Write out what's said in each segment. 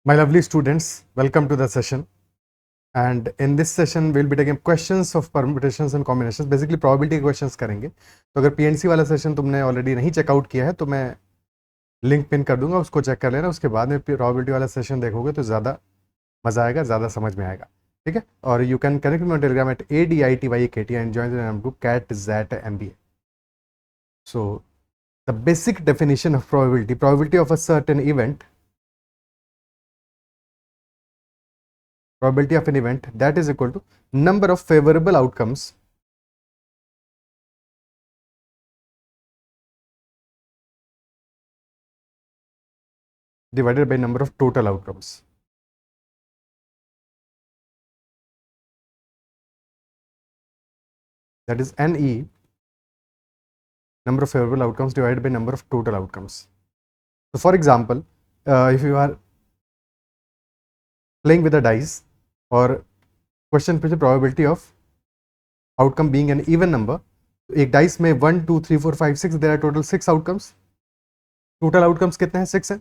My lovely students, welcome to the session. And in this session, we'll be taking questions of permutations and combinations. Basically, probability questions करेंगे. तो अगर PNC वाला session तुमने already नहीं checkout किया है तो मैं लिंक पिन कर दूंगा, उसको चेक कर लेना. उसके बाद में probability वाला सेशन देखोगे तो ज़्यादा मज़ा आएगा, ज़्यादा समझ में आएगा. ठीक है. और यू कैन कनेक्ट में Telegram at ADITYKT and join the group CAT-ZAT-MBA. So the basic definition of probability of a certain event, probability of an event, that is equal to number of favorable outcomes divided by number of total outcomes. That is NE, number of favorable outcomes divided by number of total outcomes. So for example, if you are playing with a dice और question पे probability of outcome being an even number, एक dice में 1 2 3 4 5 6 there are total 6 outcomes. Total outcomes कितने हैं? 6 हैं.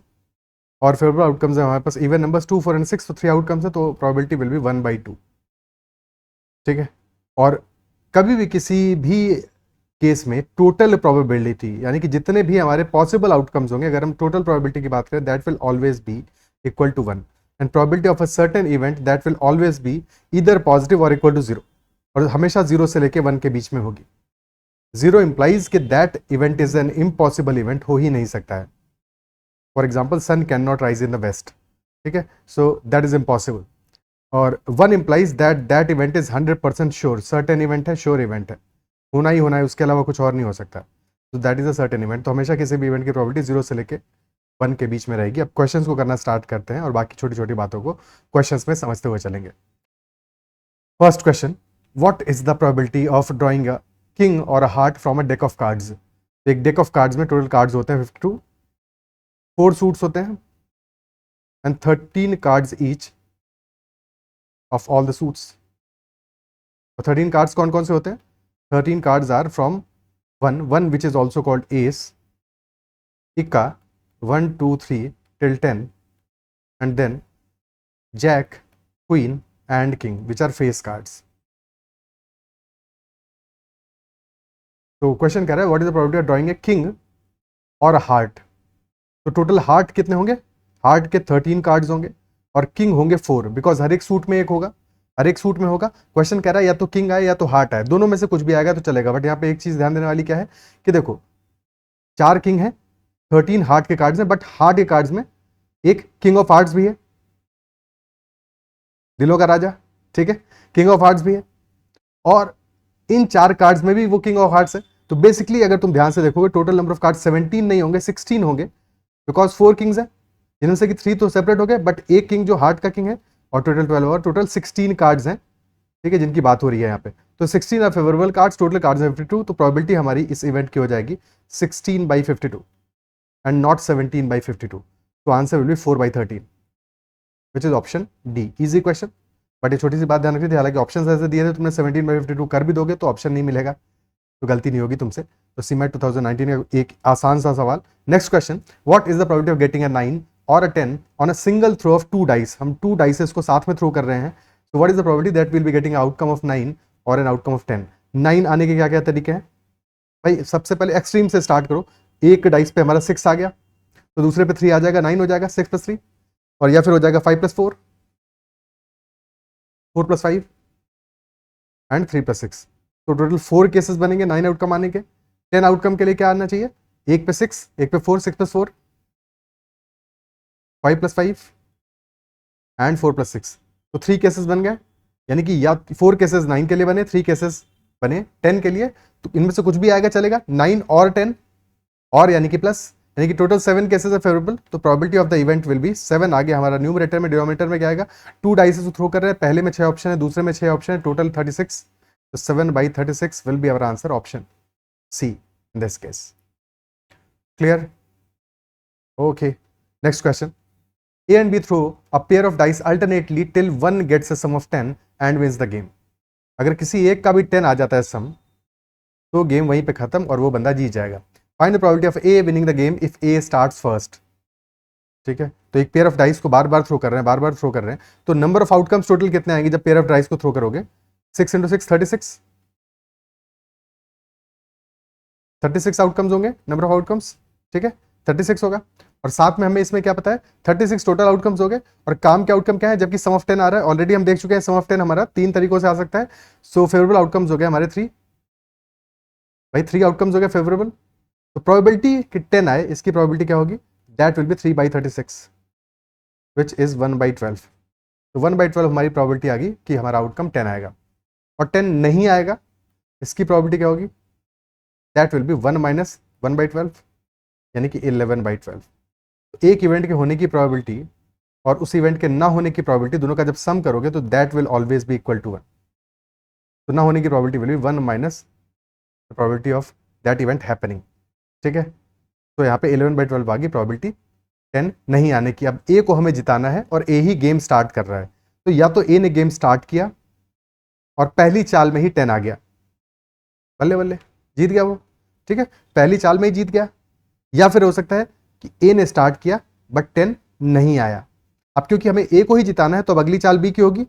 और favourable outcomes है हमारे पास इवन नंबर्स 2 4 एंड 6, तो 3 आउटकम्स है, तो प्रोबेबिलिटी विल बी 1/2. ठीक है. और कभी भी किसी भी केस में टोटल प्रोबेबिलिटी यानी कि जितने भी हमारे पॉसिबल आउटकम्स होंगे, अगर हम टोटल प्रोबेबिलिटी की बात करें, that will always be equal to 1. And probability of a certain event that will always be either positive or equal to 0, और हमेशा 0 से लेके 1 के बीच में होगी. 0 इंप्लाइज कि that event is an impossible event, हो ही नहीं सकता है. For example, sun can not rise in the west. ठीक है. So that is impossible. और 1 implies that that event is 100% sure. Certain event है, श्योर इवेंट है, होना ही होना है, उसके अलावा कुछ और नहीं हो सकता. तो that is a certain event. तो हमेशा किसी भी इवेंट की प्रोबेबिलिटी 0 से लेके 1 के बीच में रहेगी. अब क्वेश्चंस को करना स्टार्ट करते हैं और बाकी छोटी छोटी बातों को क्वेश्चंस में समझते हुए चलेंगे. First question, what is the probability of drawing a king और a heart from a deck of cards. एक डेक ऑफ कार्ड्स में टोटल कार्ड्स होते हैं 52, 4 सूट्स होते हैं and 13 cards each of all the suits. और 13 कार्ड्स कौन कौन से होते हैं? 13 cards are from 1 which is also called ace, Ikka 1 2 3 till 10, and then Jack, Queen and King, which are face cards. तो क्वेश्चन कह रहा है what is the probability of drawing a king और हार्ट. तो टोटल हार्ट कितने होंगे? Heart के 13 cards होंगे और किंग होंगे 4, बिकॉज हर एक सूट में एक होगा, हर एक सूट में होगा. क्वेश्चन कह रहा है या तो किंग आए या तो हार्ट आए, दोनों में से कुछ भी आएगा तो चलेगा. बट यहाँ पे एक चीज ध्यान देने वाली क्या है कि देखो 4 किंग है, 13 हार्ट के कार्ड्स हैं, बट हार्ट के कार्ड्स में एक किंग ऑफ हार्ट्स भी है, दिलों का राजा. ठीक है. किंग ऑफ हार्ट्स भी है और इन 4 कार्ड्स में भी वो किंग ऑफ हार्ट्स है. तो बेसिकली अगर तुम ध्यान से देखोगे टोटल नंबर ऑफ कार्ड 17 नहीं होंगे, 16 होंगे, बिकॉज 4 किंग्स है, जिनमें से कि 3 तो सेपरेट हो गए, बट एक किंग जो हार्ट का किंग है, और टोटल 12 और टोटल 16 कार्ड्स हैं. ठीक है, जिनकी बात हो रही है यहाँ पे. तो 16 are favourable cards, total cards है 52. तो प्रोबेबिलिटी हमारी इस इवेंट की हो जाएगी 16/52 एंड नॉट 17/52. तो answer will be 4/13, which is option D. Easy question, but ये छोटी सी बात ध्यान रखनी थी, हालांकि ऑप्शन ऐसे दिए थे, तुमने 17/52 कर भी दोगे तो ऑप्शन नहीं मिलेगा, तो गलती नहीं होगी तुमसे. तो सीमेट 2019 का एक आसान सा सवाल. Next question, what is the probability of getting a 9 or a 10 on a single throw of 2 dice. हम 2 डाइसेस को साथ में थ्रो कर रहे हैं. तो what is the probability that will be getting outcome of 9 और एन आउटकम ऑफ 10. 9 आने के क्या क्या तरीके हैं भाई? सबसे पहले एक्सट्रीम से स्टार्ट करो. एक डाइस पे हमारा 6 आ गया, तो दूसरे पे 3 आ जाएगा, 9 हो जाएगा, 6 + 3, और या फिर हो जाएगा 5 + 4, 4 + 5 एंड 3 + 6. तो टोटल 4 केसेस बनेंगे 9 आउटकम आने के. 10 आउटकम के लिए क्या आना चाहिए? एक पे 6, एक पे 4, 6 + 4, 5 + 5 एंड 4 + 6. तो 3 केसेस बन गए, यानी कि या 4 केसेस 9 के लिए बने, 3 केसेस बने 10 के लिए. तो इनमें से कुछ भी आएगा चलेगा, 9 और 10, और यानी कि प्लस, यानी कि टोटल 7 केसेस है फेवरेबल. तो probability of the event will be 7. आगे हमारा न्यूमरेटर में, डिनोमिनेटर में क्या आएगा? 2 डाइसेस थ्रो कर रहे हैं, पहले में 6 ऑप्शन है, दूसरे में 6 ऑप्शन है, टोटल 36. तो 7/36 will be our answer, option C in this case. Clear? Okay. Next question, A and B throw a pair of dice alternately till one gets a sum of 10 and wins the game. अगर किसी एक का भी 10 आ जाता है सम, तो game वहीं पे खत्म और वो बंदा जीत जाएगा. Find the probability of A winning the game if A starts first. ठीक है, तो एक पेयर ऑफ डाइस को बार बार थ्रो कर रहे हैं, बार बार थ्रो कर रहे हैं, तो नंबर ऑफ आउटकम्स टोटल कितने आएंगे जब पेयर ऑफ डाइस को थ्रो करोगे? 6 × 6 36, 36 आउटकम्स होंगे, नंबर ऑफ आउटकम्स, ठीक है, 36 होगा। और साथ में हमें इसमें क्या पता है, 36 टोटल आउटकम्स हो गए। और काम के आउटकम क्या है, जबकि सम ऑफ 10 आ रहा है, ऑलरेडी हम देख चुके हैं सम ऑफ 10 हमारा 3 तरीकों से आ सकता है। सो फेवरेबल आउटकम्स हो गए हमारे 3, भाई 3 आउटकम्स हो गए फेवरेबल। तो प्रोबेबिलिटी कि 10 आए, इसकी प्रोबेबिलिटी क्या होगी, that will B 3/36 which is 1/12। तो 1/12 हमारी प्रोबेबिलिटी आ गई कि हमारा आउटकम 10 आएगा। और 10 नहीं आएगा, इसकी प्रोबेबिलिटी क्या होगी, दैट विल बी 1 - 1/12 यानी कि 11/12। तो एक इवेंट के होने की प्रोबेबिलिटी और उस इवेंट के ना होने की प्रोबेबिलिटी दोनों का जब सम करोगे तो that will always be equal to 1। तो ना होने की probability will be 1 - the probability of that event happening, ठीक है। तो यहाँ पे 11/12 आ गई प्रोबेबिलिटी 10 नहीं आने की। अब ए को हमें जिताना है और ए ही गेम स्टार्ट कर रहा है, तो या तो ए ने गेम स्टार्ट किया और पहली चाल में ही 10 आ गया, बल्ले बल्ले जीत गया वो, ठीक है, पहली चाल में ही जीत गया। या फिर हो सकता है कि ए ने स्टार्ट किया बट 10 नहीं आया। अब क्योंकि हमें ए को ही जिताना है तो अब अगली चाल बी की होगी,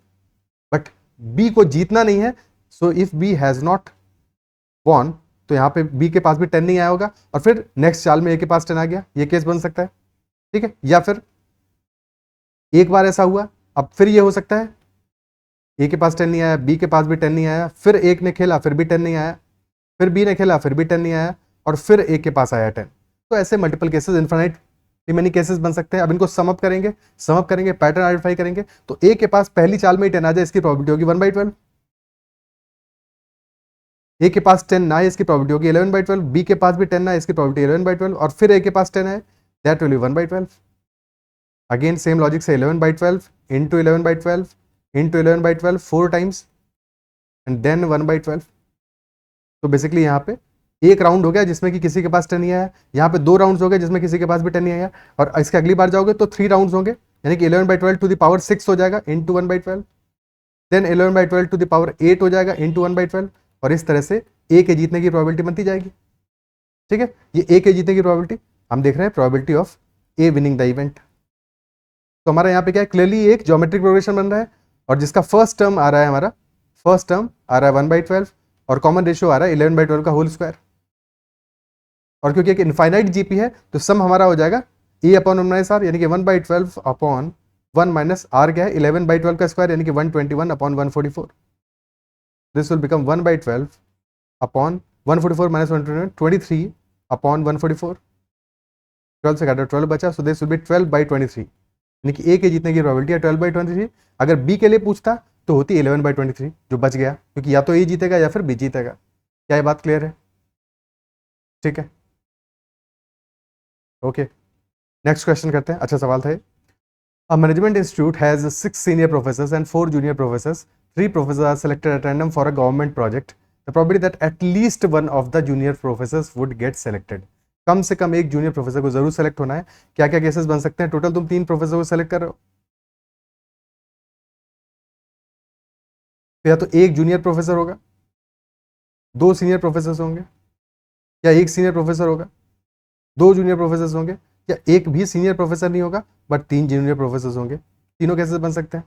बट बी को जीतना नहीं है। So if B has not won, तो यहाँ पे बी के पास भी 10 नहीं आया होगा और फिर नेक्स्ट चाल में ए के पास 10 आ गया, ये केस बन सकता है, ठीक है। या फिर एक बार ऐसा हुआ, अब फिर ये हो सकता है ए के पास 10 नहीं आया, बी के पास भी 10 नहीं आया, फिर एक ने खेला फिर भी 10 नहीं आया, फिर बी ने खेला फिर भी 10 नहीं आया, और फिर ए के पास आया 10। तो ऐसे multiple cases, infinite many cases बन सकते हैं। अब इनको समअप करेंगे, पैटर्न आइडेंटिफाई करेंगे, तो ए के पास पहली चाल में ही 10 आ जाए, इसकी प्रोबेबिलिटी होगी 1/12। ए के पास 10 ना आए, इसकी प्रोबेबिलिटी होगी 11/12। बी के पास भी 10 ना आए, इसकी प्रोबेबिलिटी 11/12, और फिर ए के पास 10 है, that will be 1/12। Again same logic से 11/12 into 11/12 into 11/12 4 times and then 1/12। तो बेसिकली यहाँ पे एक राउंड हो गया जिसमें कि किसी के पास 10 नहीं आया, यहाँ पे 2 राउंड्स हो गए जिसमें किसी के पास भी 10 नहीं आया, और इसके अगली बार जाओगे तो 3 राउंड्स होंगे, यानी कि 11/12 टू द पावर 6 हो जाएगा into 1/12, then 11/12 to the power 8 हो जाएगा इंटू 1/12, और इस तरह से ए के जीतने की प्रोबेबिलिटी बनती जाएगी, ठीक है। ये ए के जीतने की प्रोबेबिलिटी हम देख रहे हैं, probability of A winning the event. तो हमारा यहाँ पे क्या है, क्लियरली एक ज्योमेट्रिक प्रोग्रेशन बन रहा है, और जिसका फर्स्ट टर्म आ रहा है, हमारा फर्स्ट टर्म आ रहा है 1/12 और कॉमन रेशियो आ रहा है 11/12 का होल स्क्वायर। और क्योंकि एक इनफाइनाइट जीपी है तो सम हमारा हो जाएगा ए अपॉन 1 - आर, यानी कि 1/12 अपॉन 1 - आर क्या है 11/12 का स्क्वायर, यानी कि 121 upon 144। This will become 1/12 upon 144 - 121 23 upon 144। 12 से काटा 12 बचा, सो दिस विल बी 12/23, यानी कि ए के जीतने की प्रोबेबिलिटी है 12/23। अगर बी के लिए पूछता तो होती 11/23, जो बच गया, क्योंकि या तो ए जीतेगा या फिर बी जीतेगा। क्या ये बात क्लियर है? ठीक है, ओके, नेक्स्ट क्वेश्चन करते हैं। अच्छा सवाल था ये। A management institute has 6 senior professors and 4 junior professors. 3 professors are selected at random for a government project. The probability that at least one of the junior professors would get selected. कम से कम एक junior professor को जरूर select होना है। क्या क्या cases बन सकते हैं? टोटल तुम 3 प्रोफेसर को सेलेक्ट कर रहे हो, तो या तो एक जूनियर प्रोफेसर होगा, 2 सीनियर प्रोफेसर होंगे, या एक सीनियर प्रोफेसर होगा, 2 जूनियर प्रोफेसर होंगे, या एक भी सीनियर प्रोफेसर नहीं होगा बट 3 जूनियर प्रोफेसर होंगे। तीनों केसेस बन सकते हैं।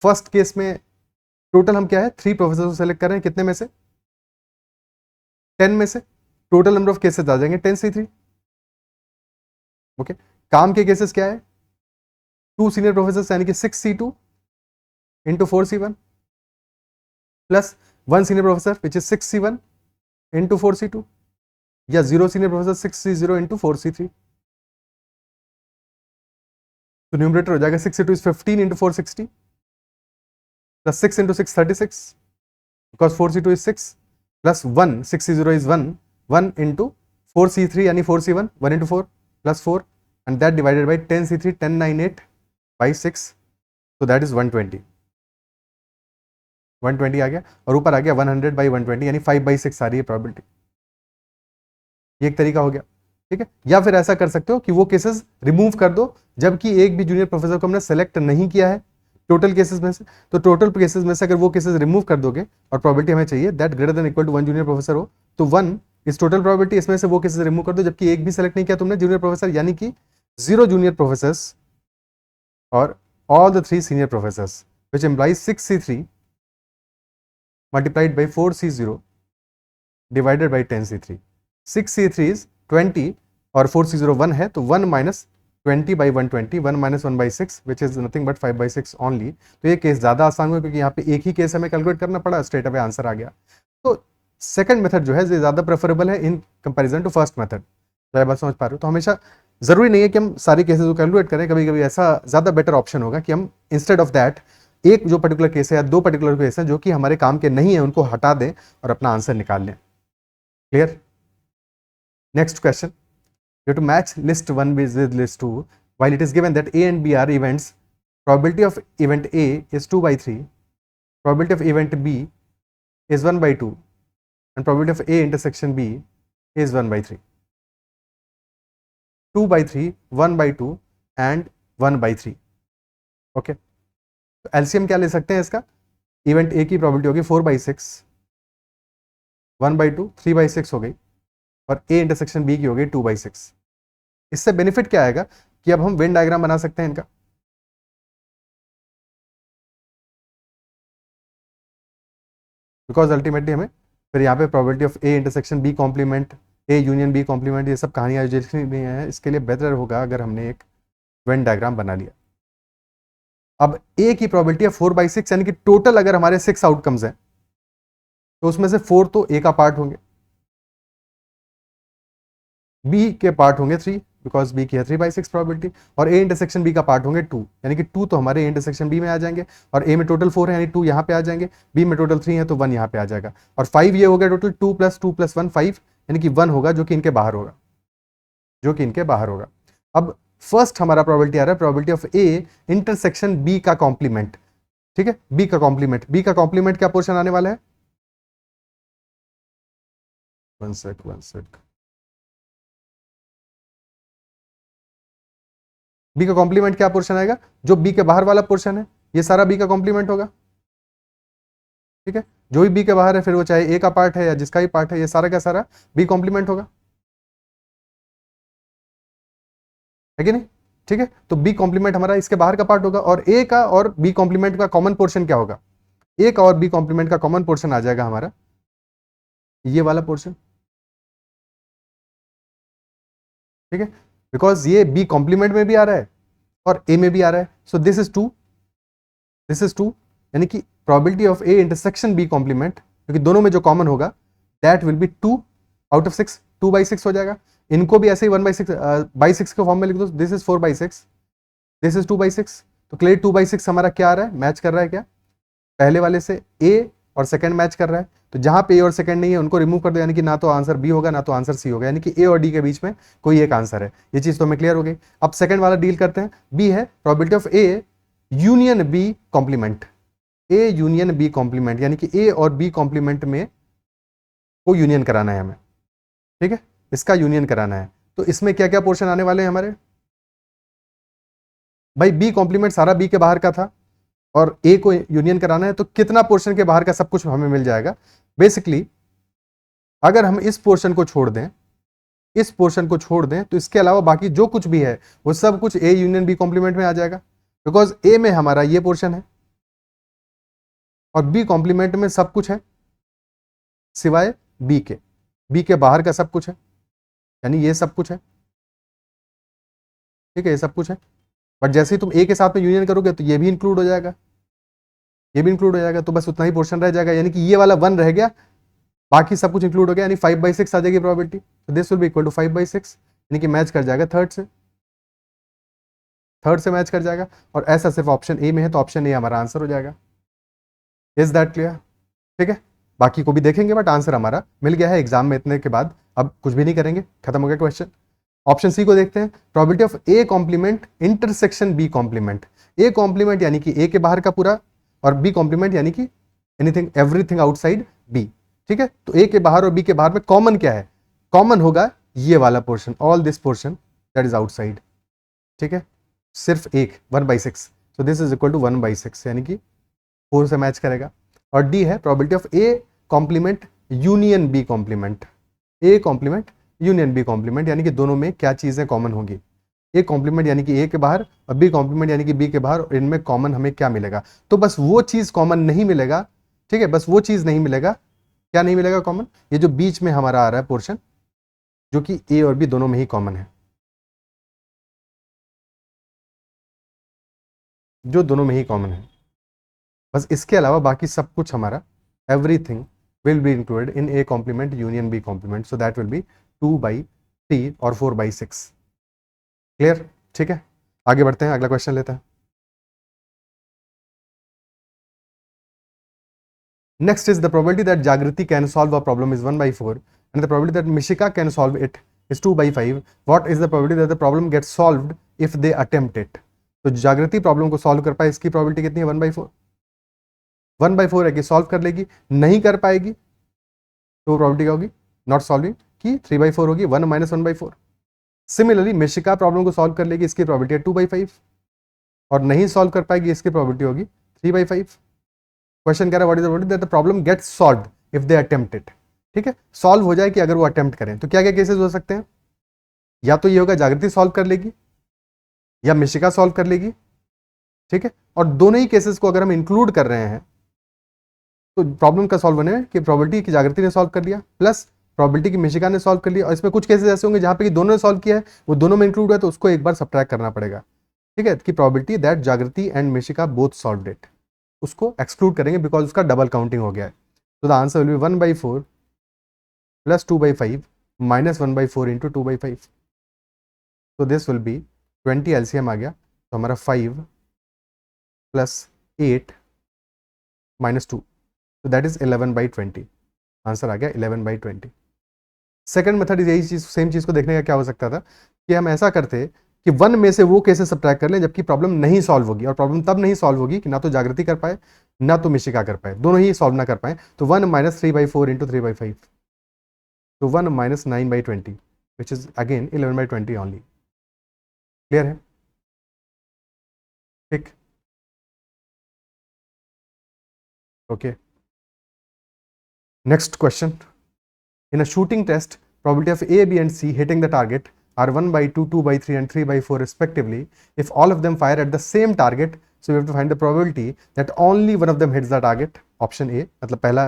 फर्स्ट केस में टोटल हम क्या है 3 प्रोफेसर को सेलेक्ट कर रहे हैं, कितने में से 10 में से। टोटल नंबर ऑफ केसेस आ जाएंगे 10C3। ओके, काम के केसेस क्या है 2 सीनियर प्रोफेसर यानी कि 6C2 into 4C1 plus 1 senior professor which is 6C1 into 4C2, या 0 senior professor 6C0 into 4C3। तो न्यूमरेटर हो जाएगा 6C2 is 15 into 460 plus 6 into 6 36 because 4C2 is 6 plus 1 6C0 is 1 into 4C3 यानी 4C1 1 into 4 plus 4 and that divided by 10C3 1098 by 6, तो that is 120 आ गया, और ऊपर आ गया 100/120 यानी 5/6 आ रही है प्रोबेबिलिटी। ये एक तरीका हो गया, ठीक है। या फिर ऐसा कर सकते हो कि वो केसेस रिमूव कर दो जबकि एक भी जूनियर प्रोफेसर को हमने सेलेक्ट नहीं किया है टोटल केसेस में से, तो टोटल केसेस में से अगर वो केसेस रिमूव कर दोगे और प्रोबेबिलिटी हमें चाहिए that greater than equal to 1 junior professor हो, तो 1 इस टोटल प्रोबेबिलिटी, इसमें से वो केसेस रिमूव कर दो जबकि एक भी सेलेक्ट नहीं किया तुमने जूनियर प्रोफेसर, यानी कि 0 junior professors or all the 3 senior professors, which implies 6C3 multiplied by 4C0 divided by 10C3. 6C3 is 20 और 4C0 1 है, तो 1 minus 20 by 120, 1 minus 1 by 6 which is nothing but 5 by 6 only. तो ये case ज़्यादा आसान हुआ क्योंकि यहाँ पे एक ही केस हमें कैलकुलेट करना पड़ा, स्ट्रेट अवे आंसर आ गया. तो सेकंड मेथड जो है ये ज़्यादा प्रेफरेबल है in comparison to first method. तो ये बात समझ पा रहे हो. तो हमेशा ज़रूरी नहीं है कि हम सारे केसेस को कैलकुलेट करें, कभी कभी ऐसा ज़्यादा बेटर ऑप्शन होगा कि हम इंस्टेड ऑफ दैट एक जो पर्टिकुलर केस है या 2 पर्टिकुलर केस हैं जो कि हमारे काम के नहीं है उनको हटा दें और अपना आंसर निकाल लें. Clear? Next question. You have to match list 1 with list 2 while it is given that A and B are events. Probability of event A is 2 by 3. Probability of event B is 1 by 2. And probability of A intersection B is 1 by 3. 2 by 3, 1 by 2 and 1 by 3. Okay. तो LCM क्या ले सकते हैं इसका? Event A की probability होगी 4 by 6, 1 by 2, 3 by 6 हो गई और ए इंटरसेक्शन बी की हो गई 2 by 6. इससे बेनिफिट क्या आएगा कि अब हम वेन डायग्राम बना सकते हैं इनका. बिकॉज अल्टीमेटली हमें फिर यहाँ पे probability of A intersection B complement, A union B complement, ये सब कहानियां जितनी भी हैं इसके लिए बेहतर होगा अगर हमने एक वेन डायग्राम बना लिया. अब ए की प्रोबेबिलिटी है 4 by 6, यानी कि टोटल अगर हमारे 6 आउटकम्स हैं तो उसमें से 4 तो ए का पार्ट होंगे, बी के पार्ट होंगे 3 बिकॉज बी की है 3 by 6 प्रोबेबिलिटी, और ए इंटरसेक्शन बी का पार्ट होंगे 2, यानी कि 2 तो हमारे ए इंटरसेक्शन बी में आ जाएंगे और ए में टोटल 4 है यानी 2 यहाँ पे आ जाएंगे, बी में टोटल 3 है तो 1 यहाँ पे आ जाएगा और 5 ये हो गया टोटल. 2 + 2 + 1 5, यानी कि 1 होगा जो कि इनके बाहर होगा, जो कि इनके बाहर होगा. अब फर्स्ट हमारा प्रोबेबिलिटी आ रहा है probability of A intersection B का कॉम्प्लीमेंट. ठीक है, बी का कॉम्प्लीमेंट, बी का कॉम्प्लीमेंट क्या पोर्शन आने वाला है? One sec. बी का कॉम्प्लीमेंट क्या पोर्शन आएगा? जो बी के बाहर वाला पोर्शन है ये सारा बी का कॉम्प्लीमेंट होगा. ठीक है, जो भी बी के बाहर है फिर वो चाहे ए का पार्ट है या जिसका भी पार्ट है ये सारा का सारा बी कॉम्प्लीमेंट होगा, है कि नहीं? ठीक है, तो बी कॉम्प्लीमेंट हमारा इसके बाहर का पार्ट होगा और ए का और बी कॉम्प्लीमेंट का कॉमन पोर्शन क्या होगा? ए का और बी कॉम्प्लीमेंट का कॉमन पोर्शन आ जाएगा हमारा ये वाला पोर्शन. ठीक है, बिकॉज ये बी कॉम्प्लीमेंट में भी आ रहा है और ए में भी आ रहा है, so this is 2, this is 2, यानी कि probability of A intersection B complement क्योंकि दोनों में जो कॉमन होगा that will be 2 out of 6, 2 by 6 हो जाएगा. इनको भी ऐसे ही 1 by 6 by 6 के फॉर्म में लिख दो. This is 4 by 6, this is 2 by 6. तो क्लियर 2 by 6 हमारा क्या आ रहा है? मैच कर रहा है क्या पहले वाले से? ए और सेकंड मैच कर रहा है, तो जहां पे ए और सेकंड नहीं है उनको रिमूव कर दो, यानी कि ना तो आंसर बी होगा ना तो आंसर सी होगा, यानी कि ए और डी के बीच में कोई एक आंसर है. ये चीज तो हमें क्लियर हो गई. अब सेकंड वाला डील करते हैं. बी है probability of A union B complement, A union B complement, यानी कि ए और बी कॉम्प्लीमेंट में को यूनियन कराना है हमें. ठीक है, इसका यूनियन कराना है. तो इसमें क्या क्या पोर्शन आने वाले हैं हमारे? भाई बी कॉम्प्लीमेंट सारा बी के बाहर का था और ए को यूनियन कराना है, तो कितना पोर्शन के बाहर का सब कुछ हमें मिल जाएगा. बेसिकली अगर हम इस पोर्शन को छोड़ दें, इस पोर्शन को छोड़ दें तो इसके अलावा बाकी जो कुछ भी है वो सब कुछ ए यूनियन बी कॉम्प्लीमेंट में आ जाएगा, बिकॉज ए में हमारा ये पोर्शन है और बी कॉम्प्लीमेंट में सब कुछ है सिवाय बी के. बी के बाहर का सब कुछ है, यानी ये सब कुछ है. ठीक है, ये सब कुछ है, बट जैसे ही तुम ए के साथ में यूनियन करोगे तो ये भी इंक्लूड हो जाएगा, ये भी इंक्लूड हो जाएगा, तो बस उतना ही पोर्शन रह जाएगा, यानी कि ये वाला 1 रह गया, बाकी सब कुछ इंक्लूड हो गया, यानी 5 by 6 आ जाएगी प्रोबेबिलिटी. तो this will be equal to 5 by 6, यानी कि मैच कर जाएगा थर्ड से मैच कर जाएगा. और ऐसा सिर्फ ऑप्शन ए में है तो ऑप्शन ए हमारा आंसर हो जाएगा. Is that clear? ठीक है, बाकी को भी देखेंगे बट आंसर हमारा मिल गया है एग्जाम में. इतने के बाद अब कुछ भी नहीं करेंगे, खत्म हो गया क्वेश्चन. ऑप्शन सी को देखते हैं. Probability of A complement intersection B complement. A complement यानी कि ए के बाहर का पूरा और बी कॉम्प्लीमेंट यानी कि एनीथिंग एवरीथिंग आउटसाइड बी. ठीक है, तो ए के बाहर और बी के बाहर में कॉमन क्या है? कॉमन होगा ये वाला portion, all this portion that is outside. ठीक है, सिर्फ एक 1 by 6, so this is equal to 1 by 6, यानी कि 4 से मैच करेगा. और डी है probability of A complement union B complement, A complement union B complement, यानी कि दोनों में क्या चीजें कॉमन होंगी. ए कॉम्प्लीमेंट यानी कि ए के बाहर और बी कॉम्प्लीमेंट यानी कि बी के बाहर, और इनमें कॉमन हमें क्या मिलेगा? तो बस वो चीज कॉमन नहीं मिलेगा, ठीक है, बस वो चीज नहीं मिलेगा। क्या नहीं मिलेगा कॉमन? ये जो बीच में हमारा आ रहा है पोर्शन, जो कि ए और बी दोनों में ही कॉमन है, जो दोनों में ही कॉमन है। बस इसके अलावा बाकी सब कुछ हमारा, everything will be included in A complement union B complement, so that will be 2/3 और 4/6। क्लियर? ठीक है, आगे बढ़ते हैं, अगला क्वेश्चन लेते हैं। Next is the probability that Jagriti can solve a problem is 1/4 and the probability that Mishika can solve it is 2/5. What is the probability that the problem gets solved if they attempt it? तो जागृति problem को solve कर पाए, इसकी probability कितनी है? 1/4। 1/4 है कि सॉल्व कर लेगी, नहीं कर पाएगी तो प्रोबेबिलिटी क्या होगी नॉट सॉल्विंग की? 3/4 होगी, 1 - 1/4। सिमिलरली मिशिका प्रॉब्लम को सॉल्व कर लेगी, इसकी प्रोबेबिलिटी है 2/5, और नहीं सॉल्व कर पाएगी, इसकी प्रोबेबिलिटी होगी 3/5। क्वेश्चन कह रहा है what is the probability that the problem gets solved if they attempt it. ठीक है, सॉल्व हो जाए कि अगर वो अटेम्प्ट करें, तो क्या क्या केसेस हो सकते हैं? या तो ये होगा जागृति सॉल्व कर लेगी या मिशिका सॉल्व कर लेगी, ठीक है, और दोनों ही केसेस को अगर हम इंक्लूड कर रहे हैं तो प्रॉब्लम का सॉल्व होने की प्रोबेबिलिटी की जागृति ने सॉल्व कर लिया प्लस प्रोबेबिलिटी की मिशिका ने सॉल्व कर लिया, और इसमें कुछ केसेस ऐसे होंगे जहां पे कि दोनों ने सॉल्व किया है, वो दोनों में इंक्लूड है, तो उसको एक बार सब्ट्रैक्ट करना पड़ेगा। ठीक है, कि प्रोबेबिलिटी दैट जागृति and Mishika both solved it, उसको एक्सक्लूड करेंगे बिकॉज उसका डबल काउंटिंग हो गया है। तो the answer will be 1/4 plus 2/5 minus 1/4 into 2/5। तो दिस विल बी 20 एलसीएम आ गया, तो हमारा 5 प्लस 8 माइनस 2, तो दैट इज 11/20। आंसर आ गया 11/20। सेकंड मेथड यही चीज, सेम चीज को देखने का क्या हो सकता था कि हम ऐसा करते कि 1 में से वो केसेस सब्ट्रैक्ट कर लें जबकि प्रॉब्लम नहीं सॉल्व होगी, और प्रॉब्लम तब नहीं सॉल्व होगी कि ना तो जागृति कर पाए ना तो मिशिका कर पाए, दोनों ही सॉल्व ना कर पाए। तो 1 - 3/4 इंटू 3/5, तो 1 - 9/20 which is again 11/20 only. Clear है? ठीक, okay. Next question, in a shooting test probability of A, B and C hitting the target are 1/2, 2/3 and 3/4 respectively. If all of them fire at the same target, so we have to find the probability that only one of them hits the target. Option A, मतलब पहला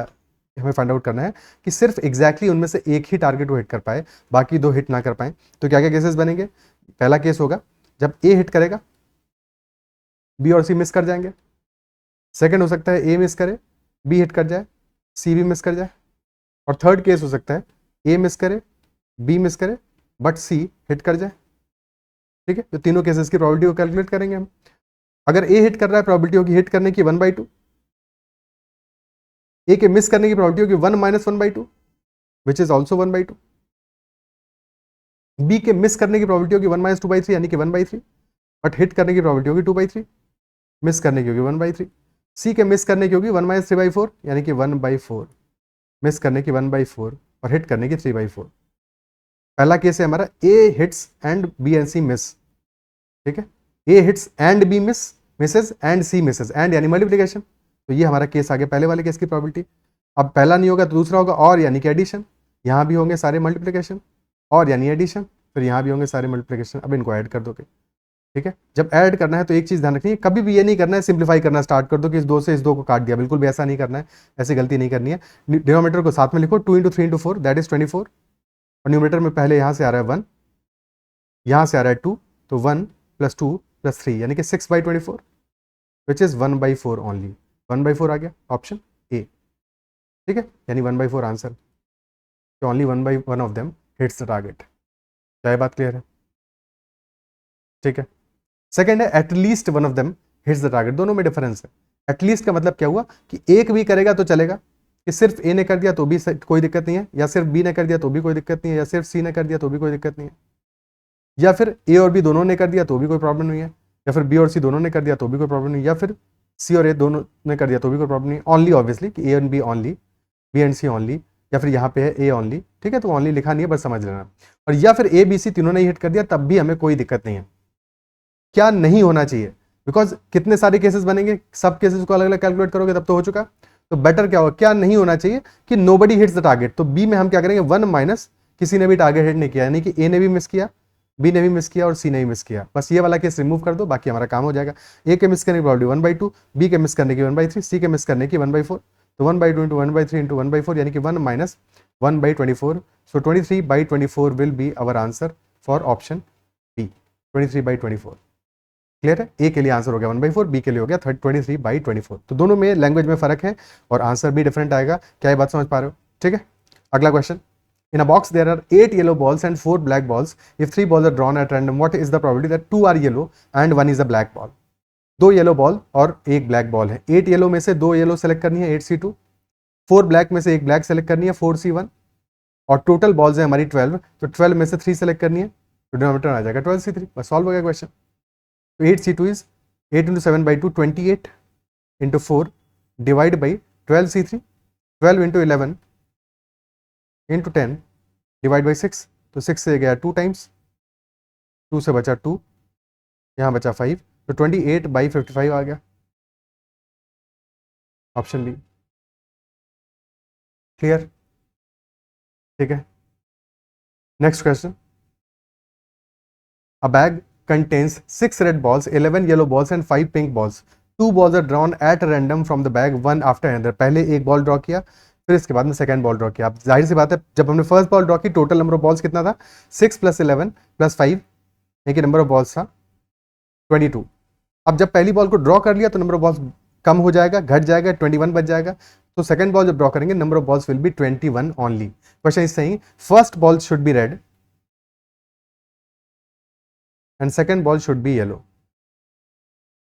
हमें find out करना है कि सिर्फ exactly उनमें से एक ही टारगेट वो हिट कर पाए, बाकी दो हिट ना कर पाए। तो क्या क्या केसेस बनेंगे? पहला केस होगा जब ए हिट करेगा, बी और सी मिस कर जाएंगे। सेकंड हो सकता है ए मिस करे, बी हिट कर जाए, सी भी मिस कर जाए। और थर्ड केस हो सकता है ए मिस करे, बी मिस करे, बट सी हिट कर जाए। ठीक है, तो तीनों केसेस की प्रोबेबिलिटी को कैलकुलेट करेंगे हम। अगर ए हिट कर रहा है, प्रोबेबिलिटी होगी हिट करने की 1/2, ए के मिस करने की प्रोबेबिलिटी होगी 1 - 1/2 विच इज ऑल्सो 1/2। बी के मिस करने की प्रोबेबिलिटी होगी 1 - 2/3 यानी कि 1/3, बट हिट करने की प्रोबेबिलिटी होगी 2/3, मिस करने की होगी 1/3। सी के मिस करने की होगी 1 - 3/4 यानी कि 1/4, मिस करने की 1/4 और हिट करने की 3/4। पहला केस है हमारा A hits and B and C miss. ठीक है, A hits and B misses and C misses, and यानी मल्टीप्लिकेशन। तो ये हमारा केस आ गया पहले वाले केस की प्रोबेबिलिटी। अब पहला नहीं होगा तो दूसरा होगा और यानी कि एडिशन, यहाँ भी होंगे सारे मल्टीप्लिकेशन, और यानी एडिशन, फिर यहाँ भी होंगे सारे मल्टीप्लिकेशन। अब इनको ऐड कर दोगे। ठीक है, जब ऐड करना है तो एक चीज ध्यान रखनी है, कभी भी ये नहीं करना है सिंप्लीफाई करना स्टार्ट कर दो कि इस 2 से इस 2 को काट दिया, बिल्कुल भी ऐसा नहीं करना है, ऐसी गलती नहीं करनी है। डिनोमिनेटर को साथ में लिखो, 2 × 3 × 4 दैट इज 24, और न्यूमरेटर में पहले यहाँ से आ रहा है 1, यहाँ से आ रहा है 2, तो 1 + 2 + 3 यानी कि 6/24 विच इज 1/4 ओनली। 1/4 आ गया ऑप्शन ए। ठीक है, यानी 1/4 answer, only 1/1 of them hits the target. क्या ये बात क्लियर है? ठीक है, सेकेंड है at least one of them hits the target. दोनों में डिफरेंस है। एटलीस्ट का मतलब क्या हुआ कि एक भी करेगा तो चलेगा, कि सिर्फ ए ने कर दिया तो भी कोई दिक्कत नहीं है, या सिर्फ बी ने कर दिया तो भी कोई दिक्कत नहीं है, या सिर्फ सी ने कर दिया तो भी कोई दिक्कत नहीं है, या फिर ए और बी दोनों ने कर दिया तो भी कोई प्रॉब्लम नहीं है, या फिर बी और सी दोनों ने कर दिया तो भी कोई प्रॉब्लम नहीं, या फिर सी और ए दोनों ने कर दिया तो भी कोई प्रॉब्लम नहीं। ओनली ऑब्वियसली कि A and B only, B and C only, या फिर यहाँ पे है ए ओनली। ठीक है, तो ओनली लिखा नहीं है, बस समझ लेना। और या फिर ए बी सी तीनों ने हिट कर दिया तब भी हमें कोई दिक्कत नहीं है। क्या नहीं होना चाहिए? बिकॉज कितने सारे केसेस बनेंगे, सब केसेस को अलग अलग कैलकुलेट करोगे तब तो हो चुका। तो बेटर क्या होगा, क्या नहीं होना चाहिए कि नोबडी हिट्स द टारगेट। तो बी में हम क्या करेंगे, 1 माइनस किसी ने भी टारगेट हिट नहीं किया, यानी कि ए ने भी मिस किया, बी ने भी मिस किया और सी ने भी मिस किया, बस ये वाला केस रिमूव कर दो, बाकी हमारा काम हो जाएगा। ए के मिस करने की प्रॉबिलिटी 1/2, बी के मिस करने की 1/3, सी के मिस करने की 1/4, तो 1/2 इंटू 1/3 इंटू 1/4 यानी कि 1 minus 1/24, so 23/24 will be our answer for option B, 23/24। Clear है, ए के लिए आंसर हो गया 1/4, बी के लिए हो गया 23/24। तो दोनों में लैंग्वेज में फर्क है और आंसर भी डिफरेंट आएगा। क्या ये बात समझ पा रहे हो? ठीक है, अगला question. In a box there are 8 yellow balls and 4 black balls. If 3 balls are drawn at random, what is the probability that 2 are yellow and 1 is a black ball? 2 yellow ball और एक black ball है। 8 yellow में से 2 yellow select करनी है 8C2, 4 black में से एक ब्लैक सेलेक्ट करनी है 4C1, और टोटल बॉल्स है हमारी 12, तो 12 में से 3 सेलेक्ट करनी है, तो डिनोमिनेटर आ जाएगा 12C3। बस सॉल्व हो गया क्वेश्चन। तो 8C2 is 8 into 7/2 28 into 4 divide by 12C3, 12 into 11 into 10 divide by 6, तो 6 से गया 2 टाइम्स, 2 से बचा 2, यहाँ बचा 5, तो 28/55 आ गया, ऑप्शन बी। क्लियर? ठीक है, next question. A bag contains 6 red balls, 11 yellow balls and 5 pink balls. 2 balls are drawn at random from the bag, one after another. पहले एक बॉल ड्रॉ किया, फिर इसके बाद में सेकंड बॉल ड्रॉ किया। अब जाहिर सी बात है, जब हमने फर्स्ट बॉल ड्रॉ की टोटल नंबर ऑफ बॉल्स कितना था? 6 + 11 + 5, यानी कि नंबर ऑफ बॉल्स था 22। अब जब पहली बॉल को ड्रॉ कर लिया तो नंबर ऑफ बॉल्स कम हो जाएगा, घट जाएगा, 21 बच जाएगा। तो सेकंड बॉल जब ड्रॉ करेंगे number of balls will be 21 only. Question is saying first ball should be red and second ball should be yellow.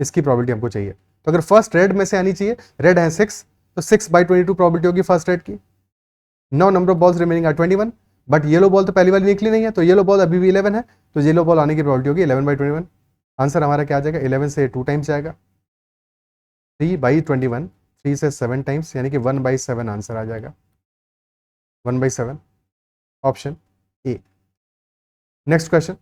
इसकी प्रोबेबिलिटी हमको चाहिए। तो अगर फर्स्ट रेड में से आनी चाहिए, रेड है 6, तो 6/22 प्रोबेबिलिटी होगी फर्स्ट रेड की। Now number of balls remaining are 21, but yellow ball तो पहली वाली निकली नहीं है, तो येलो बॉल अभी भी 11 है, तो येलो बॉल आने की प्रोबेबिलिटी होगी 11/21। आंसर हमारा क्या आ जाएगा? 11 से 2 टाइम्स जाएगा, 3/21, 3 से 7 टाइम्स, यानी कि 1/7 आंसर आ जाएगा, 1/7, option A. Next question.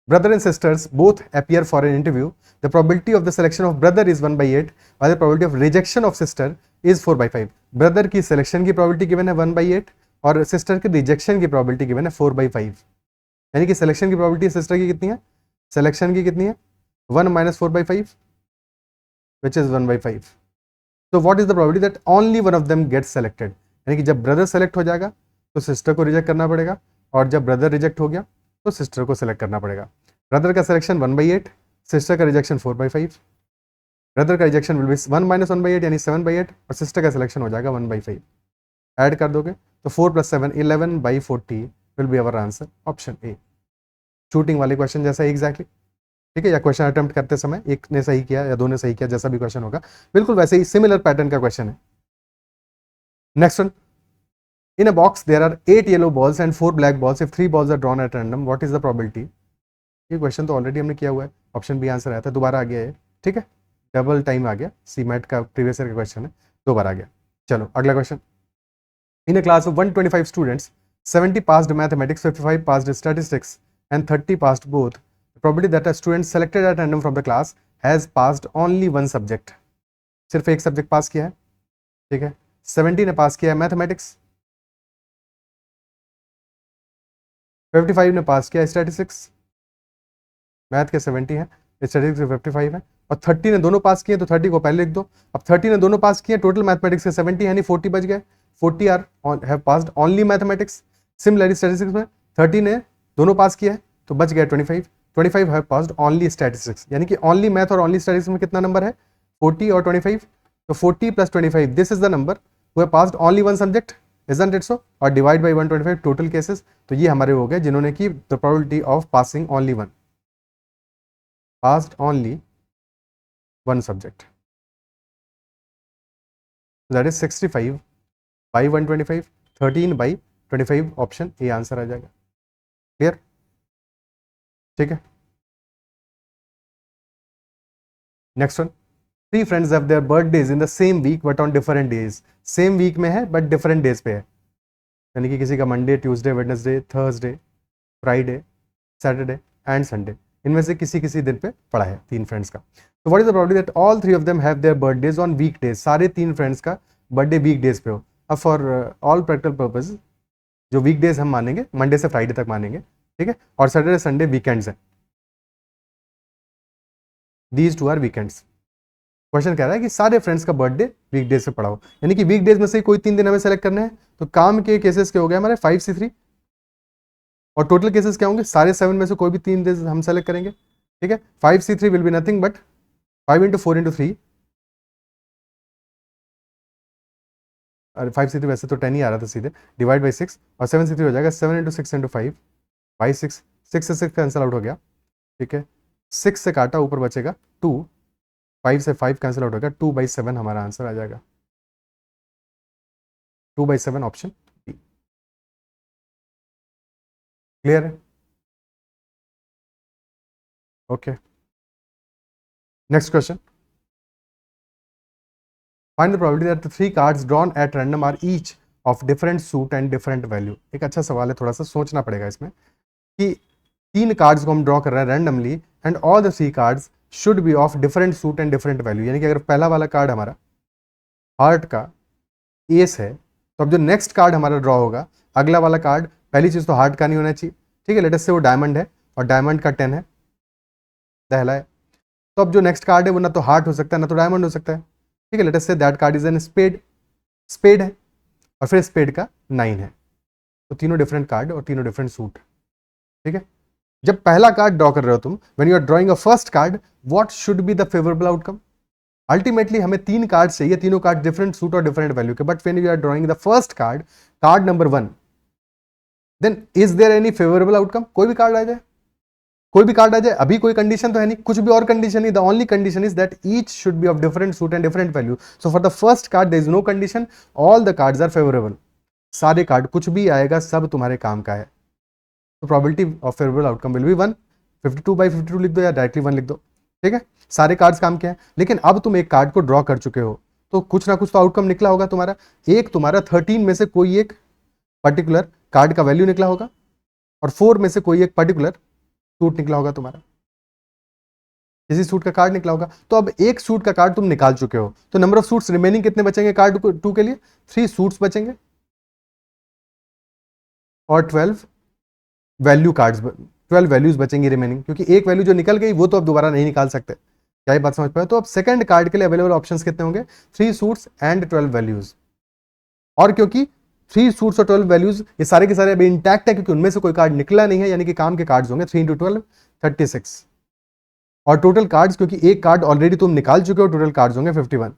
Brother and sisters both appear for an interview. The probability of the selection of brother is 1/8, while the probability of rejection of sister is 4/5. Brother की selection की probability given है 1/8 और sister की rejection की probability given है 4/5। यानी कि selection की probability sister की कितनी है? Selection की कितनी है? 1 - 4/5, which is 1/5. So what is the probability that only one of them gets selected? यानी कि जब brother select हो जाएगा तो sister को reject करना पड़ेगा, और जब brother reject हो गया तो सिस्टर को सिलेक्ट करना पड़ेगा। ब्रदर का सिलेक्शन 1/8, सिस्टर का रिजेक्शन 4/5। ब्रदर का रिजेक्शन विल बी 1 - 1/8 यानी 7/8, और सिस्टर का सिलेक्शन हो जाएगा 1/5। ऐड कर दोगे तो 4 + 7 11/40 will be our answer, option A. Shooting वाले क्वेश्चन जैसा एग्जैक्टली, ठीक है, या क्वेश्चन अटेम्प्ट करते समय एक ने सही किया या दो ने सही किया, जैसा भी क्वेश्चन होगा बिल्कुल वैसे ही सिमिलर पैटर्न का क्वेश्चन है। Next one. In a box there are 8 yellow balls and 4 black balls. If 3 balls are drawn at random, what is the probability? ये क्वेश्चन तो ऑलरेडी हमने किया हुआ है, ऑप्शन बी आंसर आया था, दोबारा आ गया है, ठीक है, डबल टाइम आ गया, सीमेट का प्रीवियस ईयर का क्वेश्चन है, दोबारा आ गया। चलो अगला question. In a class of 125 students, 70 passed mathematics, 55 passed statistics and 30 passed both. The probability that a student selected at random from the class has passed only one subject. सिर्फ एक subject पास किया है, ठीक है, 70 ने पास किया है मैथमेटिक्स, 55 ने पास किया स्टैटिस्टिक्स, मैथ के 70 है, स्टैटिस्टिक्स के 55 है, और 30 ने दोनों पास किए तो 30 को पहले लिख दो। अब 30 ने दोनों पास किए, टोटल मैथमेटिक्स के 70 यानी 40 बच गए, 40 are have passed only mathematics. Similarly statistics में 30 ने दोनों पास किया है तो बच गया 25, 25 हैव पास्ड ओनली स्टैटिस्टिक्स, यानी कि ओनली मैथ और ओनली स्टैटिस्टिक्स में कितना नंबर है? 40 और 25, तो 40 + 25, this is the number who have passed only one subject, isn't it so? और डिवाइड बाई 125 टोटल केसेस, तो ये हमारे हो गए जिन्होंने की the probability of passing only one, passed only one subject, that is 65/125, 13/25, option A answer आ जाएगा। क्लियर? ठीक है, next one. 3 friends have their birthdays in the same week but on different days. Same week में है but different days पे है, यानी कि किसी का Monday, Tuesday, Wednesday, Thursday, Friday, Saturday and Sunday, इनमें से किसी किसी दिन पे पड़ा है 3 फ्रेंड्स का। तो what is the probability that all 3 of them have their birthdays on week days? सारे 3 फ्रेंड्स का बर्थडे वीक डेज पे हो। अब फॉर ऑल प्रैक्टिकल पर्पज जो वीक डेज हम मानेंगे मंडे से फ्राइडे तक मानेंगे, ठीक है, और सैटरडे संडे वीकेंड्स है, these two are weekends. Question कह रहा है कि सारे फ्रेंड्स का बर्थडे वीकडेज से पड़ा हो, यानी कि वीकडेज में से कोई 3 दिन हमें सेलेक्ट करने हैं। तो काम के केसेस के हो गए हमारे 5C3, और टोटल केसेस क्या होंगे, सारे 7 में से कोई भी 3 हम सेलेक्ट करेंगे। ठीक है, 5C3 will be nothing but 5 × 4 × 3, अरे 5C3 वैसे तो 10 ही आ रहा था सीधे, डिवाइड बाई 6, और 7C3 हो जाएगा 7 × 6 × 5 बाई 6, 6 से 6 कैंसिल आउट हो गया। ठीक है, 6 से काटा, ऊपर बचेगा 2, 5 से 5 कैंसिल आउट हो गया, 2/7 हमारा आंसर आ जाएगा, 2/7 ऑप्शन बी। क्लियर है? Okay, next question, find the probability that the 3 cards drawn at random are each of different suit and different value. एक अच्छा सवाल है, थोड़ा सा सोचना पड़ेगा इसमें, कि 3 कार्ड्स को हम ड्रॉ कर रहे हैं randomly and all the 3 cards should be of different suit and different value. यानी कि अगर पहला वाला कार्ड हमारा हार्ट का एस है, तो अब जो नेक्स्ट कार्ड हमारा ड्रॉ होगा, अगला वाला कार्ड, पहली चीज तो हार्ट का नहीं होना चाहिए। ठीक है, लेट अस से वो डायमंड है और डायमंड का 10 है, पहला है, तो अब जो नेक्स्ट कार्ड है वो ना तो हार्ट हो सकता है ना तो डायमंड हो सकता है। ठीक है, let us say that card is an spade, spade है, और फिर स्पेड का 9 है, तो तीनों डिफरेंट कार्ड और तीनों डिफरेंट सूट। ठीक है, जब पहला कार्ड ड्रॉ कर रहे हो तुम, when you are drawing a first card, what should be the favourable outcome. Ultimately हमें 3 कार्ड चाहिए, तीनों कार्ड डिफरेंट सूट और डिफरेंट वैल्यू के, but when you are drawing the first card, card number 1, then is there any favourable outcome. कोई भी card आ जाए, कोई भी कार्ड आ जाए, अभी कोई कंडीशन तो है नहीं, कुछ भी और कंडीशन नहीं, the only condition is that each should be of different suit and different value. So for the first card there is no condition, all the cards are favourable. सारे कार्ड, कुछ भी आएगा सब तुम्हारे काम का है, तो probability of favourable outcome will be 1। 52/52 लिख दो या डायरेक्टली 1 लिख दो। ठीक है, सारे कार्ड्स काम के हैं, लेकिन अब तुम एक कार्ड को ड्रॉ कर चुके हो, तो कुछ ना कुछ तो आउटकम निकला होगा तुम्हारा। एक तुम्हारा 13 में से कोई एक पर्टिकुलर कार्ड का वैल्यू निकला होगा, और 4 में से कोई एक पर्टिकुलर सूट निकला होगा तुम्हारा, किसी सूट का कार्ड निकला होगा। तो अब एक सूट का कार्ड तुम निकाल चुके हो, तो नंबर ऑफ सूट्स रिमेनिंग कितने बचेंगे कार्ड 2 के लिए, 3 सूट्स बचेंगे, और 12 वैल्यू कार्ड्स, 12 वैल्यूज बचेंगी रिमेनिंग, क्योंकि एक वैल्यू जो निकल गई वो तो अब दोबारा नहीं निकाल सकते। क्या ये बात समझ पाए? तो अब सेकंड कार्ड के लिए अवेलेबल ऑप्शंस कितने होंगे, 3 सूट्स एंड 12 वैल्यूज। और क्योंकि 3 सूट्स और 12 वैल्यूज ये सारे के सारे अभी इंटैक्ट है, क्योंकि उनमें से कोई कार्ड निकला नहीं है, यानी कि काम के कार्ड्स होंगे 3 × 12 36, और टोटल कार्ड्स, क्योंकि एक कार्ड ऑलरेडी तुम निकाल चुके हो, टोटल कार्ड्स होंगे 51।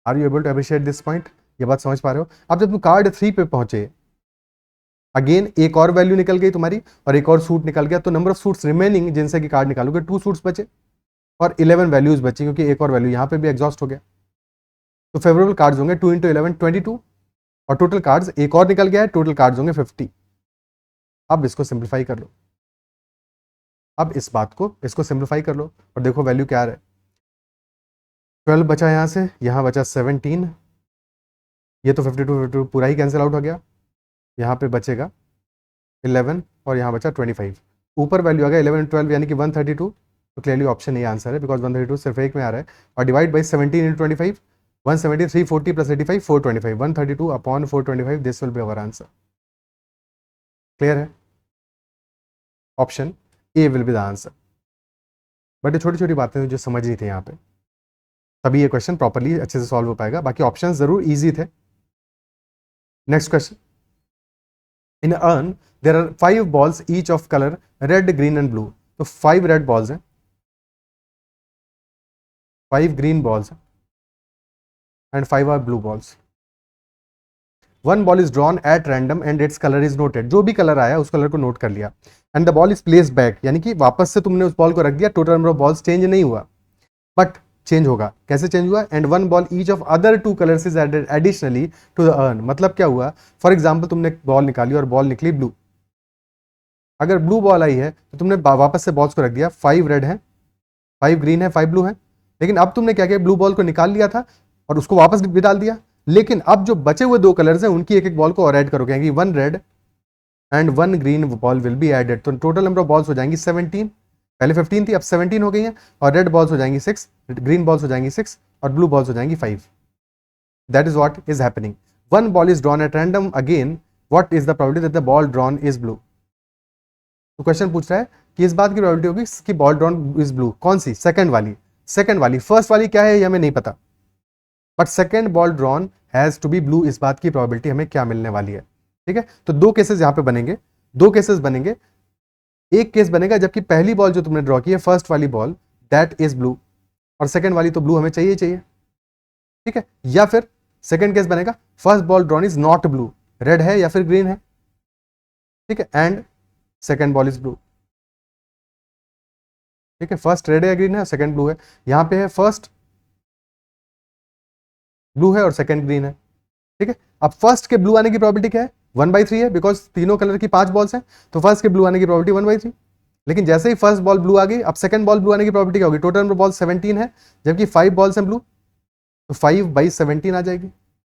Are you able to appreciate this point? ये बात समझ पा रहे हो? अब जब तुम कार्ड 3 पे पहुंचे, अगेन एक और वैल्यू निकल गई तुम्हारी और एक और सूट निकल गया, तो नंबर ऑफ सूट्स रिमेनिंग जिनसे कि कार्ड निकालोगे 2 सूट्स बचे और 11 वैल्यूज बची, क्योंकि एक और वैल्यू यहां पे भी एग्जॉस्ट हो गया। तो फेवरेबल कार्ड्स होंगे 2 × 11 22, और टोटल कार्ड्स एक और निकल गया है, टोटल कार्ड्स होंगे 50। अब इसको सिंप्लीफाई कर लो, अब इस बात को, इसको सिंप्लीफाई कर लो और देखो वैल्यू क्या आ रहा है। 12 बचा यहां से, यहां बचा 17, ये तो 52 पूरा ही कैंसिल आउट हो गया, यहाँ पे बचेगा 11 और यहाँ बचा 25। ऊपर वैल्यू आ गया 11 × 12 यानी कि 132, तो क्लियरली ऑप्शन ए आंसर है, बिकॉज 132 सिर्फ एक में आ रहा है, और divide by 17 × 25, 170, 340 + 85 425, 132/425, this will be our answer. Clear है? Option A will be the answer. But ये छोटी छोटी बातें जो समझ नहीं थे यहाँ पे, तभी ये क्वेश्चन प्रॉपरली अच्छे से सॉल्व हो पाएगा, बाकी ऑप्शन जरूर ईजी थे। Next question, in urn there are 5 balls each of color red, green and blue। तो 5 रेड बॉल्स हैं, 5 ग्रीन बॉल्स हैं, and 5 are blue balls. 1 ball is drawn at random and its color is noted। जो भी colour आया उस colour को note कर लिया, and the ball is placed back, यानी कि वापस से तुमने उस बॉल को रख दिया, total number of balls change नहीं हुआ, बट चेंज होगा। कैसे चेंज हुआ? And 1 ball each of other 2 colors is added additionally to the urn। मतलब क्या हुआ? फॉर एग्जाम्पल तुमने बॉल निकाली और बॉल निकली ब्लू, अगर ब्लू बॉल आई है तो तुमने वापस से बॉल्स को रख दिया, 5 रेड है, 5 ग्रीन है, 5 ब्लू है, लेकिन अब तुमने क्या किया, ब्लू बॉल को निकाल लिया था और उसको वापस भी डाल दिया, लेकिन अब जो बचे हुए 2 कलर्स हैं उनकी एक एक बॉल को और ऐड करोगे, यानी 1 red and 1 green ball will be added, तो टोटल नंबर ऑफ बॉल्स हो जाएंगी 17। पहले 15 थी, अब 17 हो गई हैं, और रेड बॉल्स हो जाएंगी 6, ग्रीन बॉल्स हो जाएंगी 6, और ब्लू बॉल्स हो जाएंगी 5। That is what is happening. 1 ball is drawn at random again what is the probability that the ball drawn is blue. तो क्वेश्चन पूछ रहा है कि इस बात की प्रोबेबिलिटी होगी कि बॉल ड्रॉन इज ब्लू। कौन सी? सेकंड वाली। फर्स्ट वाली क्या है ये हमें नहीं पता, but second ball drawn has to be blue, इस बात की प्रोबेबिलिटी हमें क्या मिलने वाली है। ठीक है, तो दो केसेस यहां पे बनेंगे, दो केसेस बनेंगे। एक केस बनेगा जबकि पहली बॉल जो तुमने ड्रॉ की है फर्स्ट वाली बॉल दैट इज ब्लू, और सेकंड वाली तो ब्लू हमें चाहिए ही चाहिए। ठीक है, या फिर सेकंड केस बनेगा first ball drawn is not blue, red है या फिर ग्रीन है। ठीक है, and second ball is blue. ठीक है, फर्स्ट रेड है या ग्रीन है, सेकंड ब्लू है। यहां पे है फर्स्ट ब्लू है और सेकंड ग्रीन है। ठीक है, अब फर्स्ट के ब्लू आने की प्रोबेबिलिटी क्या है? 1/3 है, बिकॉज तीनों कलर की 5 बॉल्स हैं, तो फर्स्ट के ब्लू आने की प्रोबेबिलिटी 1/3। लेकिन जैसे ही फर्स्ट बॉल ब्लू आ गई, अब सेकंड बॉल ब्लू आने की प्रोबेबिलिटी क्या होगी? टोटल नंबर बॉल 17 है, जबकि 5 बॉल्स हैं ब्लू, तो 5/17 आ जाएगी,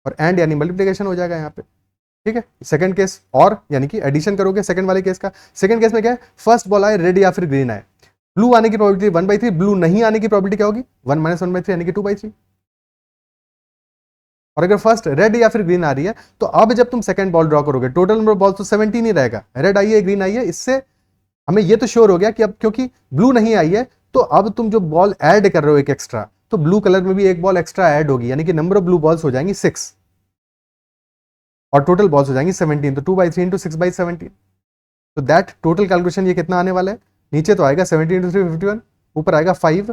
और एंड यानी मल्टीप्लिकेशन हो जाएगा यहाँ पे। ठीक है, सेकंड केस और यानी कि एडिशन करोगे सेकंड वाले केस का। सेकंड केस में क्या है? फर्स्ट बॉल आए रेड या फिर ग्रीन आए, ब्लू आने की प्रोबेबिलिटी 1/3, ब्लू नहीं आने की प्रोबेबिलिटी क्या होगी? 1 - 1/3 यानी कि 2/3। और अगर फर्स्ट रेड या फिर ग्रीन आ रही है, तो अब जब तुम सेकंड बॉल ड्रॉ करोगे टोटल नंबर बॉल तो 17 ही रहेगा। रेड आई है, ग्रीन आई है, इससे हमें ये तो श्योर हो गया कि अब क्योंकि ब्लू नहीं आई है, तो अब तुम जो बॉल ऐड कर रहे हो एक एक्स्ट्रा, तो ब्लू कलर में भी एक बॉल एक्स्ट्रा ऐड होगी, यानी कि नंबर ऑफ ब्लू बॉल्स हो जाएंगी 6 और टोटल बॉल्स हो जाएंगी 17, तो 2/3 इंटू 6/17। तो दैट टोटल कैलकुलेशन ये कितना आने वाला है? नीचे तो आएगा 17 × 3 51, ऊपर आएगा 5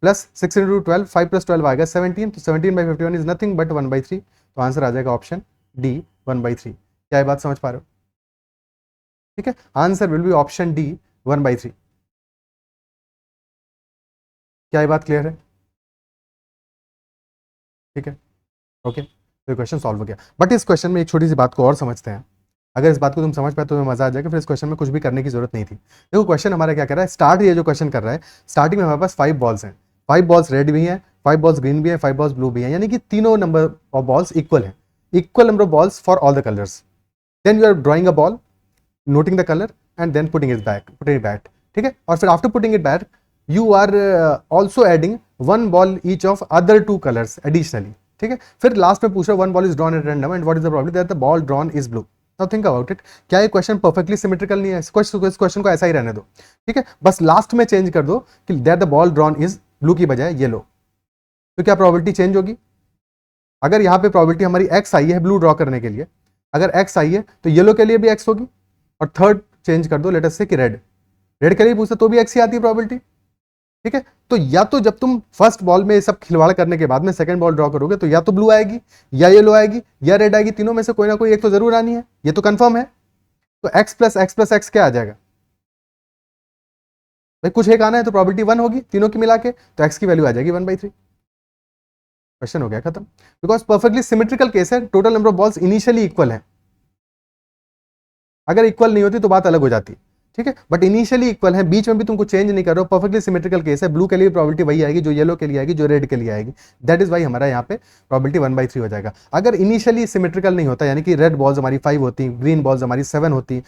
प्लस 6 × 12, 5 + 12 आएगा 17, तो 17/51 इज नथिंग बट 1/3। तो आंसर आ जाएगा ऑप्शन डी 1/3। क्या ये बात समझ पा रहे हो? ठीक है, answer will be option D 1/3। क्या ये बात क्लियर है? ठीक है, ओके, तो क्वेश्चन सॉल्व हो गया। बट इस क्वेश्चन में एक छोटी सी बात को और समझते हैं। अगर इस बात को तुम समझ पाए तो मजा आ जाएगा, फिर इस क्वेश्चन में कुछ भी करने की जरूरत नहीं थी। देखो क्वेश्चन हमारा क्या कर रहा है, स्टार्ट ये जो क्वेश्चन कर रहा है, स्टार्टिंग में हमारे पास 5 बॉल्स हैं, 5 बॉल्स रेड भी हैं, 5 बॉल्स ग्रीन भी है, 5 बॉल्स ब्लू भी है, यानी कि तीनों नंबर ऑफ बॉल्स इक्वल है, equal number of balls for all the colours. Then you are drawing a ball, noting the colour and then putting it back. ठीक है, और फिर after putting it back you are also adding 1 ball each of other 2 colours additionally. ठीक है, फिर last में पूछ रहा है 1 ball is drawn at random and what is the problem that the ball drawn is blue. Now think about it, क्या ये question perfectly symmetrical नहीं है? इस क्वेश्चन को ऐसा ही रहने दो। ठीक है, बस लास्ट में चेंज कर दो कि that the ball drawn is blue की बजाय येलो, तो क्या प्रोबेबिलिटी चेंज होगी? अगर यहाँ पे प्रोबेबिलिटी हमारी x आई है ब्लू ड्रॉ करने के लिए, अगर x आई है तो येलो के लिए भी x होगी, और थर्ड चेंज कर दो, लेट अस से कि रेड के लिए पूछते तो भी x ही आती है प्रोबेबिलिटी। ठीक है, तो या तो जब तुम फर्स्ट बॉल में सब खिलवाड़ करने के बाद में सेकंड बॉल ड्रॉ करोगे तो या तो ब्लू आएगी या येलो आएगी या रेड आएगी, तीनों में से कोई ना कोई एक तो जरूर आनी है, ये तो कंफर्म है। तो x + x क्या आ जाएगा भाई? कुछ एक आना है तो प्रोबेबिलिटी 1 होगी तीनों की मिला के, तो x की वैल्यू आ जाएगी 1/3। क्वेश्चन हो गया खत्म, बिकॉज परफेक्टली सिमेट्रिकल केस है, total number of balls initially equal है। अगर इक्वल नहीं होती तो बात अलग हो जाती। ठीक है, बट इनिशियली इक्वल है, बीच में भी तुमको चेंज नहीं कर रहे हो, परफेक्टली सिमेट्रिकल केस है। ब्लू के लिए प्रोबेबिलिटी वही आएगी जो येलो के लिए आएगी, जो रेड के लिए आएगी। दैट इज वाई हमारा यहाँ पे प्रोबेबिलिटी 1/3 हो जाएगा। अगर इनिशियली सिमेट्रिकल नहीं होता, यानी कि रेड बॉल्स हमारी 5 होती, ग्रीन बॉल्स हमारी 7 होती,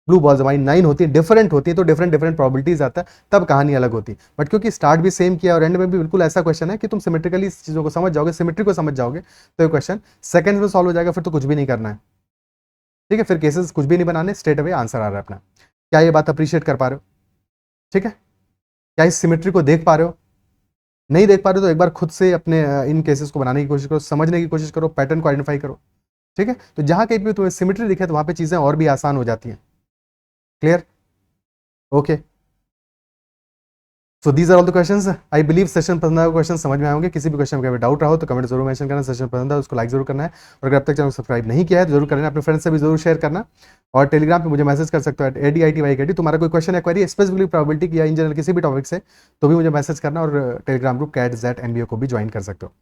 ब्लू बॉल्स हमारी 9 होती, डिफरेंट होती है, तो डिफरेंट प्रोबेबिलिटीज आता है, तब कहानी अलग होती। बट क्योंकि स्टार्ट भी सेम किया और एंड में भी बिल्कुल ऐसा क्वेश्चन है कि तुम सिमेट्रिकली इस चीज़ों को समझ जाओगे, सिमेट्री को समझ जाओगे, तो ये क्वेश्चन सेकंड में सॉल्व हो जाएगा, फिर तो कुछ भी नहीं करना है। ठीक है, फिर केसेस कुछ भी नहीं बनाने, स्ट्रेट अवे आंसर आ रहा है अपना। क्या ये बात अप्रिशिएट कर पा रहे हो? ठीक है, क्या इस सिमेट्री को देख पा रहे हो? नहीं देख पा रहे हो तो एक बार खुद से अपने इन केसेस को बनाने की कोशिश करो, समझने की कोशिश करो, पैटर्न को आइडेंटिफाई करो। ठीक है, तो जहां कहीं भी तुम्हें सिमेट्री दिखे तो वहां पे चीजें और भी आसान हो जाती हैं। Clear? Okay, so these are all the questions. I believe session पसंद आया, क्वेश्चन समझ में आए होंगे। किसी भी क्वेश्चन में डाउट रहा हो तो कमेंट जरूर मेंशन करना। सेशन पसंद है उसको लाइक जरूर करना है, और अगर अब तक चैनल को सब्सक्राइब नहीं किया है तो जरूर करना, अपने फ्रेंड्स से भी जरूर शेयर करना, और टेलीग्राम पे मुझे मैसेज कर सकते हो @ADITYKD। तुम्हारा कोई क्वेश्चन क्वेरी स्पेसिफिकली प्रोबेबिलिटी या इन जनरल किसी भी टॉपिक से, तो भी मुझे मैसेज करना, और टेलीग्राम ग्रुप CAT-ZAT MBA को भी ज्वाइन कर सकते हो।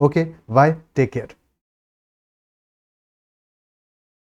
Okay, bye, take care.